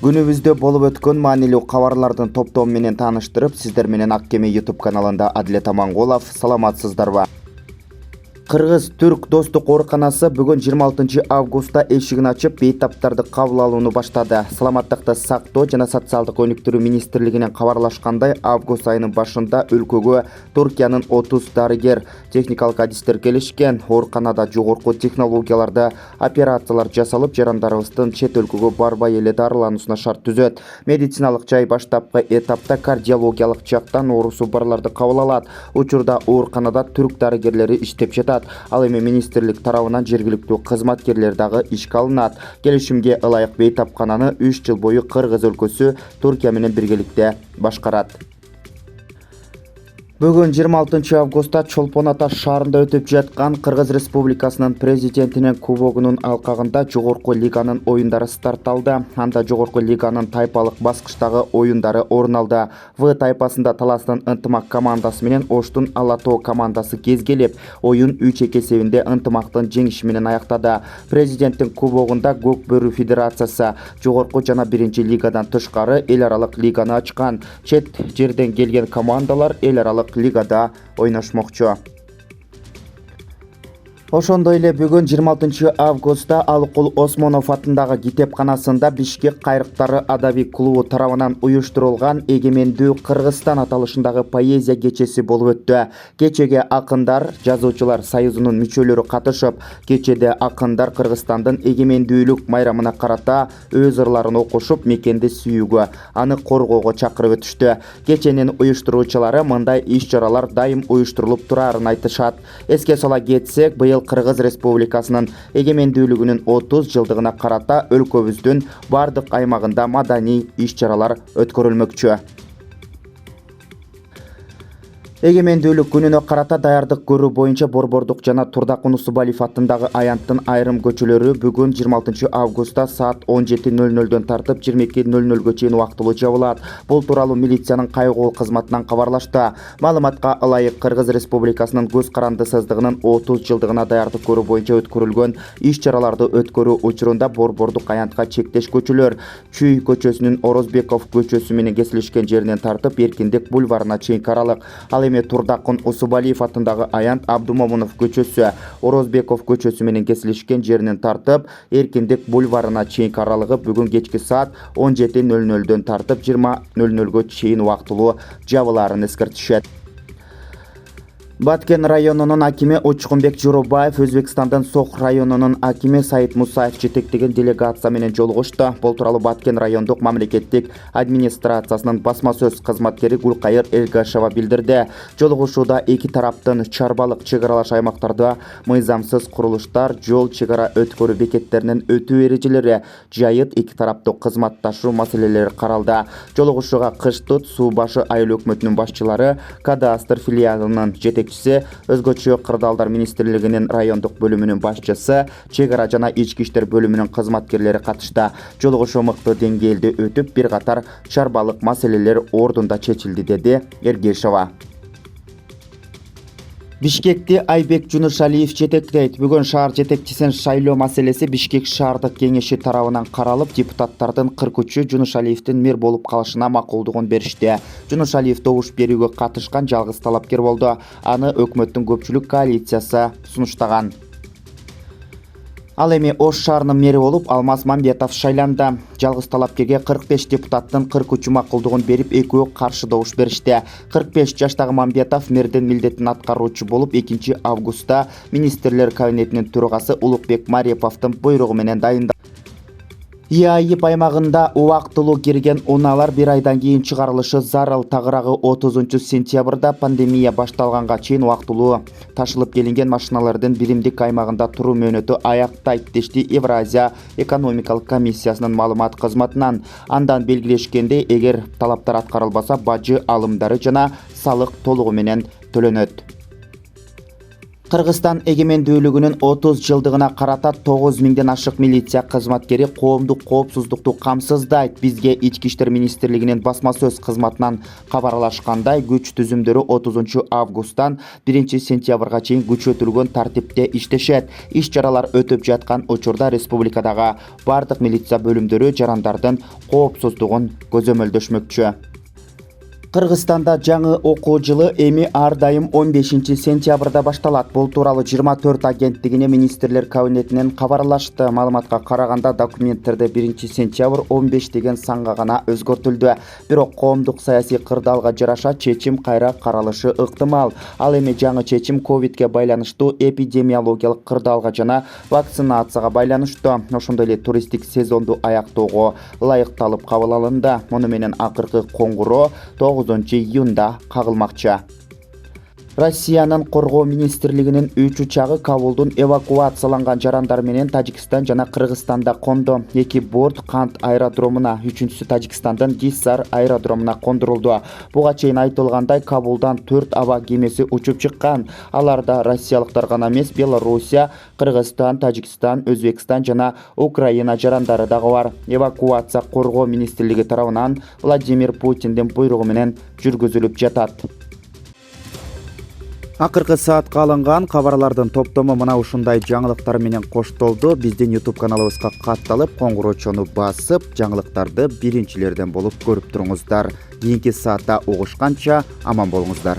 Күнүбүздө болуп өткөн маанилүү кабарлардын топтому менен тааныштырып, сиздер менен Ак Кеме YouTube каналында Адилет Амангулов. Саламатсыздарбы? Кыргыз-Түрк достук ооруканасы бүгүн 26 августта эшигин ачып, бейтаптарды кабыл алууну баштады. Саламаттыкты сактоо жана социалдык өнүктүрүү министрлигинен кабарлашкандай, август айынын башында өлкөгө Туркиянын 30 дарыгер техникалык адистер келишкен. Ооруканада жогорку технологияларды операциялар жасалып, жарандарыбыздын чет өлкөгө барбай эле дарылануусуна шарт түзөт. Медициналык жай баштапкы этапта кардиологиялык жактан оорусу барларды кабыл алат. Учурда ооруканада түрк дарыгерлери иштеп жатат. Ал эми министрлик тарабынан жергиликтүү кызматкерлер дагы ишке алынат. Келишимге ылайык бейтапкананы 3 жыл бою Кыргыз өлкөсү Туркия менен биргеликте башкарат. Бүгүн 26 августта Чолпон Ата шаарында өтүп жаткан Кыргыз Республикасынын президентинин кубогунун алкагында жогорку лиганын оюндары старт алды. Анда жогорку лиганын тайпалык баскычтагы оюндары орун алды. В тайпасында Таластын Ынтымак командасы менен Оштун Ала Тоо командасы кезгелеп, оюн 3-2 эсебинде Ынтымактын жеңиши менен аяктады. Президенттин кубогунда Көк Бөрү Федерациясы жогорку жана 1-лигадан тышкары эл аралык лиганы ачкан. Чет жерден келген командалар эл аралык лигада ойношмокчу. Ошондой эле бүгүн 26 августта Алыкул Осмонов атындагы китепканасында Бишкек кайрыктары адаби клубу тарабынан уюштурулган Эгемендүү Кыргызстан аталышындагы поэзия кечеси болуп өттү. Кечеге акындар, жазуучулар союзунун мүчөлөрү катышып, кечеде акындар Кыргызстандын эгемендүүлүк майрамына карата өз ырларын окушуп, мекенди сүйүүгө, аны коргоого чакырып өтүштү. Кеченин уюштуруучулары мындай иш-чаралар дайым уюштурулуп турарын айтышат. Эске сала кетсек, быйыл Кыргыз Республикасынын эгемендүүлүгүнүн 30 жылдыгына карата өлкөбүздүн бардык аймагында маданий иш-чаралар өткөрүлмөкчү. Эгемендүүлүк күнүнө карата даярдык көрүү боюнча Борбордук жана Турдакун Усубалиев атындагы аянттын айрым көчөлөрү бүгүн 26 августта саат 17:00 тартып 22:00 чейин убактылуу жабылат. Бул тууралуу милициянын кайгуу кызматынан кабарлашты. Маалыматка ылайык, Кыргыз Республикасынын көз карандысыздыгынын 30 жылдыгына даярдык көрүү боюнча өткөрүлгөн иш-чараларды өткөрүү учурунда Борбордук аянтка чектеш көчөлөр Чүй көчөсүнүн Орозбеков көчөсү менен кесилишкен жеринен тартып Эркиндик бульварына чейин аралык. Ал эми Турдакун Усубалиев атындагы аянт Абдумомунов көчөсү Орозбеков көчөсү менен кесилишкен жеринен тартып Эркиндик бульварына чейин аралыгы бүгүн кечки саат 17:00 тартып 20:00 чейин убактылуу жабылаарын эскертишет. Баткен районунун акими Учкунбек Журубаев Өзбекстандын Сох районунун акими Саид Мусаев жетектеген делегация менен жолугушту. Бул тууралуу Баткен райондук мамлекеттик администрациясынын басма сөз кызматкери Гулкайыр Элгашева билдирди. Жолугушууда эки тараптын чарбалык чек аралаш аймактарда мыйзамсыз курулуштар, жол чек ара өткөрүү бекеттеринен өтүү эрежелери, жайыт эки тараптуу кызматташуу маселелери каралды. Жолугушууга Кыштыт суу башы айыл өкмөтүнүн башчылары, кадастр филиалынын жетекчиси, өзгөчө Кырдаалдар министрлигинин райондук бөлүмүнүн башчысы, чек ара жана ички иштер бөлүмүнүн кызматкерлери катышты. Жолугушуу мыкты деңгээлде өтүп, бир катар чарбалык маселелер ордунда чечилди, деди Эргешова. Бишкекти Айбек Жунушалиев жетектейт. Бүгүн шаар жетекчисин шайлоо маселеси Бишкек шаардык кеңеши тарабынан каралып, депутаттардын 43-ü Жунушалиевдин мэр болуп калышына макулдугун беришти. Жунушалиев добуш берүүгө катышкан жалгыз талапкер болду. Аны өкмөттүн көпчүлүк коалициясы сунуштаган. Ал эми Ош шаарынын мэри болуп Алмаз Мамбетов шайланды. Жалгыз талапкерге 45 депутаттын 43-ü макулдугун берип, экөө каршы добуш беришти. 45 жаштагы Мамбетов мэрдин милдетин аткаруучу болуп 2 августта министрлер кабинетинин төрагасы Улукбек Мареповдун буйругу менен дайындалды. ИАИП аймагында убактылуу кирген унаалар 1 айдан кийин чыгарылышы зарыл. Тагыраагы 30 сентябрда пандемия башталганга чейин убактылуу ташылып келинген машиналардын биримдик аймагында туруу мөөнөтү аяктайт, дешти Евразия экономикалык комиссиясынын маалымат кызматынан. Андан белгилешкендей, эгер талаптар аткарылбаса, бажы алымдары жана салык толугу менен төлөнөт. Кыргызстан эгемендүүлүгүнүн 30 жылдыгына карата 9000ден ашык милиция кызматкери коомдук коопсуздукту камсыздайт. Бизге Ички иштер министрлигинин басма сөз кызматынан кабарлашкандай, күч түзүмдөрү 30 августтан 1 сентябрга чейин күчөтүлгөн тартипте иштешет. Иш-чаралар өтүп жаткан учурда республикадагы бардык милиция бөлүмдөрү жарандардын коопсуздугун көзөмөлдөшмөкчү. Кыргызстанда жаңы окуу жылы эми ар дайым 15 сентябрда башталат. Бул тууралуу 24 агенттигине министрлер кабинетинен кабарлашты. Маалыматка караганда, документтерде 1 сентябрь 15 деген санга гана өзгөртүлдү. Бирок коомдук саясий кырдаалга жараша чечим кайра каралышы ыктымал. Ал эми жаңы чечим ковидке байланыштуу эпидемиологиялык кырдаалга жана вакцинацияга байланыштуу. Ошондой эле туристтик сезонду аяктоого ылайыкталып кабыл алынды. Муну менен акыркы коңгуроо 9 июнда кагылмакчы. Россиянын коргоо министрлигинин 3 учагы Кабулдун эвакуацияланган жарандар менен Тажикстан жана Кыргызстанда кондо. 2 борт Кант аэродромуна, 3-сү Тажикстандын Гиссар аэродромуна кондурулду. Буга чейин айтылгандай, Кабулдан 4 аба кемеси учуп чыккан. Аларда россиялыктар гана эмес, Белоруссия, Кыргызстан, Тажикстан, Өзбекстан жана Украина жарандары дагы бар. Эвакуация коргоо министрлиги тарабынан Владимир Путиндин буйругу менен жүргүзүлүп жатат. Акыркы саатка алынган кабарлардын топтому мына ушундай жаңылыктар менен коштолду. Биздин YouTube каналыбызга катталып, коңгуроочону басып, жаңылыктарды биринчилерден болуп көрүп туруңуздар. Кийинки саатта угушканча аман болуңуздар.